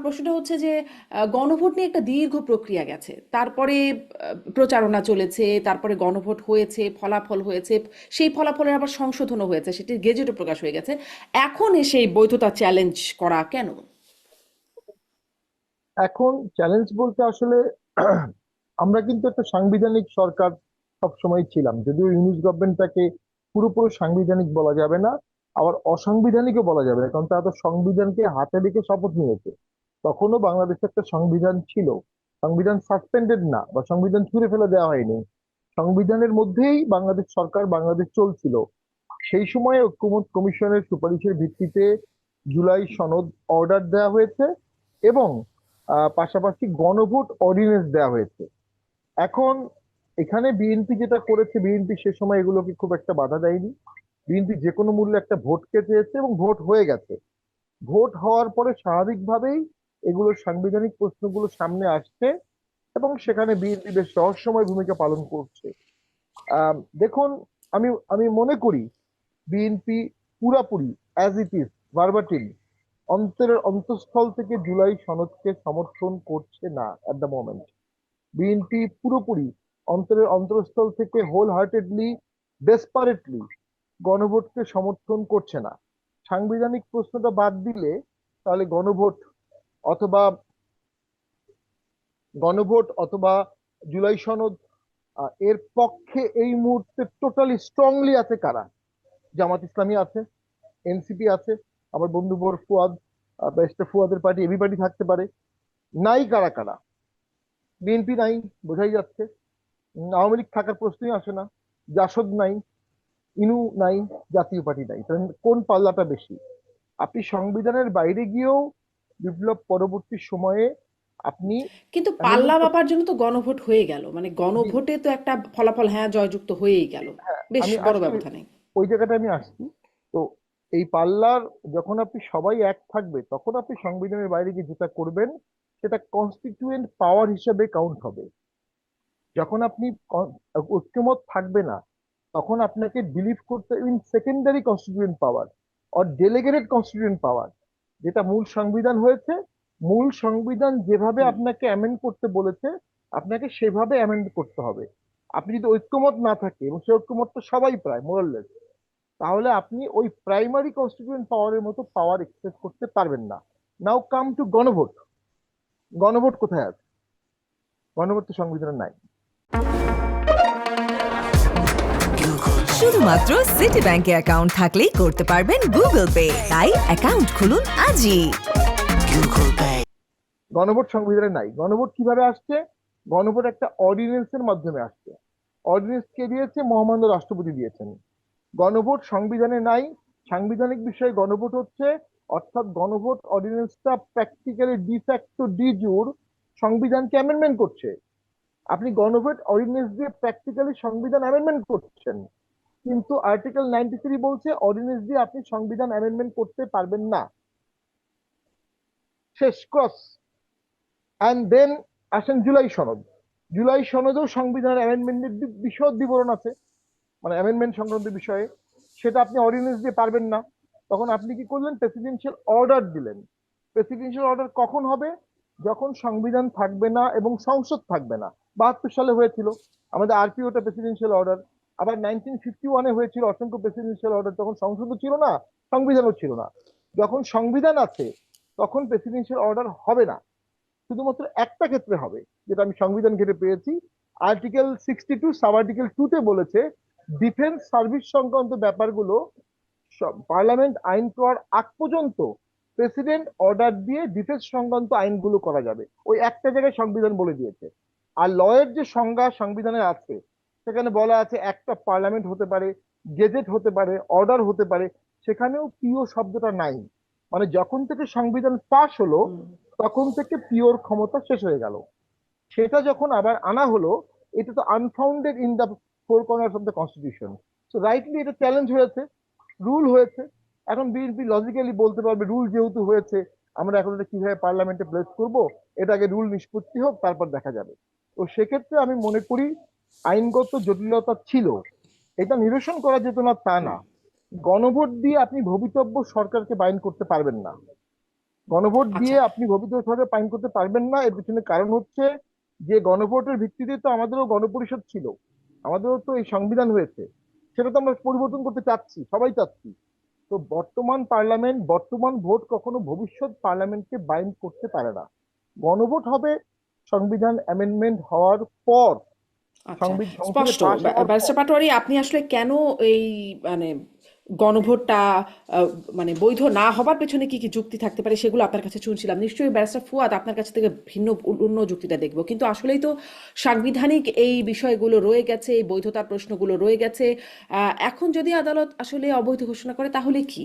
প্রশ্নটা হচ্ছে যে গণভোট নিয়ে একটা দীর্ঘ প্রক্রিয়া গেছে, তারপরে প্রচারণা চলেছে, তারপরে গণভোট হয়েছে, ফলাফল হয়েছে, সেই ফলাফলের আবার সংশোধনও হয়েছে, সেটি গেজেটও প্রকাশ হয়ে গেছে। এখন এসে এই বৈধতা চ্যালেঞ্জ করা কেন? এখন চ্যালেঞ্জ বলতে আসলে আমরা কিন্তু একটা সাংবিধানিক সরকার সবসময় ছিলাম, যদিও ইউনিশ গভর্নমেন্টটাকে পুরোপুরি সাংবিধানিক বলা যাবে না, আবার অসাংবিধানিকও বলা যাবে না, কারণ তারা তো সংবিধানকে হাতে রেখে শপথ নিয়েছে। তখনও বাংলাদেশে একটা সংবিধান ছিল, সংবিধান সাসপেন্ডেড না বা সংবিধান ছুঁড়ে ফেলে দেওয়া হয়নি, সংবিধানের মধ্যেই বাংলাদেশ সরকার বাংলাদেশ চলছিল। সেই সময় ঐক্যমত্য কমিশনের সুপারিশের ভিত্তিতে জুলাই সনদ অর্ডার দেওয়া হয়েছে এবং পাশাপাশি গণভোট অর্ডিন্যান্স দেওয়া হয়েছে। এখন এখানে বিএনপি যেটা করেছে, বিএনপি সে সময় এগুলোকে খুব একটা বাধা দেয়নি। বিএনপি যে কোনো মূল্যে একটা ভোটকে চেয়েছে এবং ভোট হয়ে গেছে। ভোট হওয়ার পরে স্বাভাবিকভাবেই এগুলোর সাংবিধানিক প্রশ্নগুলো সামনে আসছে এবং সেখানে বিএনপি বেশ রহস্যময় ভূমিকা পালন করছে। দেখুন, আমি আমি মনে করি বিএনপি পুরাপুরি অ্যাজ ইট ইজ ভার্বাটিম অন্তরের অন্তঃস্থল থেকে জুলাই সনদকে সমর্থন করছে না এট দ্য মোমেন্ট। বিএনপি পুরোপুরি অন্তরের অন্তঃস্থল থেকে হোল হার্টেডলি, ডেসপারেটলি গণভোটকে সমর্থন করছে না। সাংবিধানিক প্রশ্নটা বাদ দিলে তাহলে অথবা গণভোট অথবা জুলাই সনদ, এর পক্ষে এই মুহূর্তে টোটালি স্ট্রংলি আছে কারা? জামাত ইসলামী আছে, এনসিপি আছে, আমার বন্ধু ফুয়াদ, ব্যারিস্টার ফুয়াদের পার্টি, এবি পার্টি থাকতে পারে। নাই কারা কারা? বিএনপি নাই, বোঝাই যাচ্ছে। আওয়ামী লীগ থাকার প্রশ্নই আসে না। জাসদ নাই, ইনু নাই, জাতীয় পার্টি নাই। তাহলে কোন পাল্লাটা বেশি? আপনি সংবিধানের বাইরে গিয়েও বিপ্লব পরবর্তী সময়ে আপনি কিন্তু পাল্লা অ্যামেন্ডমেন্ট করতে। মাপার জন্য তো গণভোট হয়ে গেল, মানে জি, গণভোটে তো একটা ফলাফল হ্যাঁ জয়যুক্ত হয়েই গেল, হ্যাঁ, বেশ আমি বড় আসছি, ব্যবধানে। ওই জায়গাটা আমি আসছি। তো এই পাল্লার যখন আপনি সবাই এক থাকবে, তখন আপনি সংবিধানের বাইরে গিয়ে যেটা করবেন সেটা কনস্টিটিউয়েন্ট পাওয়ার হিসেবে কাউন্ট হবে। যখন আপনি ঐক্যমত থাকবে না, তখন আপনাকে বিলিভ করতে in secondary constituent power or delegated constituent পাওয়ার। যেটা মূল সংবিধান হয়েছে, মূল সংবিধান যেভাবে হুম। আপনাকে অ্যামেন্ড করতে বলেছে, আপনাকে সেভাবে অ্যামেন্ড করতে হবে। আপনি যদি ঐক্যমত না থাকে, এবং সেই ঐক্যমত তো সবাই প্রায় মোরাললেস, তাহলে আপনি ওই প্রাইমারি কনস্টিটিউয়েন্ট পাওয়ারের মতো পাওয়ার এক্সেস করতে পারবেন না। নাও কাম টু গণভোট। গণভোট কোথায় আছে? গণভোট তো সংবিধানে নাই। শুধুমাত্র সিটি ব্যাংকে অ্যাকাউন্ট থাকলেই করতে পারবেন গুগল পে, তাই অ্যাকাউন্ট খুলুন আজই। গণভোট সংবিধানে নাই। গণভোট কিভাবে আসছে? গণভোট একটা অর্ডিন্যান্সের মাধ্যমে আসছে। অর্ডিন্যান্স কে দিয়েছে? মহামান্য রাষ্ট্রপতি দিয়েছেন। গণভোট সংবিধানে নাই। সাংবিধানিক বিষয়ে গণভোট হচ্ছে, অর্থাৎ গণভোট অর্ডিন্যান্সটা প্র্যাকটিক্যালি ডিফ্যাক্টো ডি জুর সংবিধানকে অ্যামেন্ডমেন্ট করছে। আপনি গণভোট অর্ডিন্যান্স দিয়ে প্র্যাকটিক্যালি সংবিধান অ্যামেন্ডমেন্ট করছেন, কিন্তু আর্টিকেল 93 বলছে অর্ডিন্যান্স দিয়ে আপনি সংবিধান অ্যামেন্ডমেন্ট করতে পারবেন না। শেষ, ক্রস। অ্যান্ড দেন আসেন জুলাই সনদ। জুলাই সনদেও সংবিধানের অ্যামেন্ডমেন্টের বিশদ বিবরণ আছে, মানে অ্যামেন্ডমেন্ট সংক্রান্ত বিষয়ে। সেটা আপনি অর্ডিন্যান্স দিয়ে পারবেন না। তখন আপনি কি করলেন? প্রেসিডেন্সিয়াল অর্ডার দিলেন। প্রেসিডেন্সিয়াল অর্ডার কখন হবে? যখন সংবিধান থাকবে না এবং সংসদ থাকবে না। 72 সালে হয়েছিল আমাদের আরপিওটা প্রেসিডেন্সিয়াল অর্ডার। আবার 1951-এ হয়েছিল অসংখ্য প্রেসিডেন্সিয়াল অর্ডার, তখন সংসদও ছিল না, সংবিধানও ছিল না। যখন সংবিধান আছে, তখন প্রেসিডেন্সিয়াল অর্ডার হবে না। শুধুমাত্র একটা ক্ষেত্রে হবে, যেটা আমি সংবিধান ঘেটে পেয়েছি। আর্টিকেল 62 সাব আর্টিকেল 2-তে বলেছে ডিফেন্স সার্ভিস সংক্রান্ত ব্যাপারগুলো পার্লামেন্ট আইন করার আগ পর্যন্ত প্রেসিডেন্ট অর্ডার দিয়ে ডিফেন্স সংক্রান্ত আইনগুলো করা যাবে। ওই একটা জায়গায় সংবিধান বলে দিয়েছে। আর লয়ের যে সংজ্ঞা সংবিধানে আছে, সেখানে বলা আছে একটা পার্লামেন্ট হতে পারে, গেজেট হতে পারে, অর্ডার হতে পারে। সেখানেও পিও শব্দটা নাই। মানে যখন থেকে সংবিধান পাশ হলো, হুম। তখন থেকে পিওর ক্ষমতা শেষ হয়ে গেল। সেটা যখন আবার আনা হলো, এটা তো unfounded in the four corners of the constitution. So rightly এটা চ্যালেঞ্জ হয়েছে, রুল হয়েছে। এখন বিএনপি লজিক্যালি বলতে পারবে রুল যেহেতু হয়েছে, আমরা এখন এটা কিভাবে পার্লামেন্টে প্লেস করব, এটা আগে রুল নিষ্পত্তি হোক, তারপর দেখা যাবে। তো সেক্ষেত্রে আমি মনে করি আইনগত জটিলতা ছিল, এটা নিরসন করা যেত না তা হুম। না। গণভোট দিয়ে আপনি ভবিতব্য সরকারকে বাইন্ড করতে পারবেন না। গণভোট আচ্ছা। দিয়ে আপনি ভবিষ্যৎ সরকার পাইন করতে পারবেন না। এর পিছনে কারণ হচ্ছে যে গণভোটের ভিত্তিতে তো আমাদেরও গণপরিষদ ছিল, আমাদেরও তো এই সংবিধান হয়েছে, সেটা তো আমরা পরিবর্তন করতে চাচ্ছি, সবাই চাচ্ছি। তো বর্তমান পার্লামেন্ট, বর্তমান ভোট কখনো ভবিষ্যৎ পার্লামেন্টকে বাইন্ড করতে পারে না। গণভোট হবে সংবিধান অ্যামেন্ডমেন্ট হওয়ার পর, আচ্ছা, সংসদে স্পষ্ট। পাশ হওয়ার পর। ব্যারিস্টার পাটোয়ারি, আপনি আসলে কেন এই মানে গণভোটটা আহ, মানে বৈধ না হবার পেছনে কি কি যুক্তি থাকতে পারে সেগুলো আপনার কাছে শুনছিলাম। নিশ্চয়ই ব্যারিস্টার ফুয়াদ আপনার কাছ থেকে ভিন্ন অন্য যুক্তিটা দেখবো, কিন্তু আসলেই তো সাংবিধানিক এই বিষয়গুলো রয়ে গেছে, এই বৈধতার প্রশ্নগুলো রয়ে গেছে। এখন যদি আদালত আসলে অবৈধ ঘোষণা করে তাহলে কি?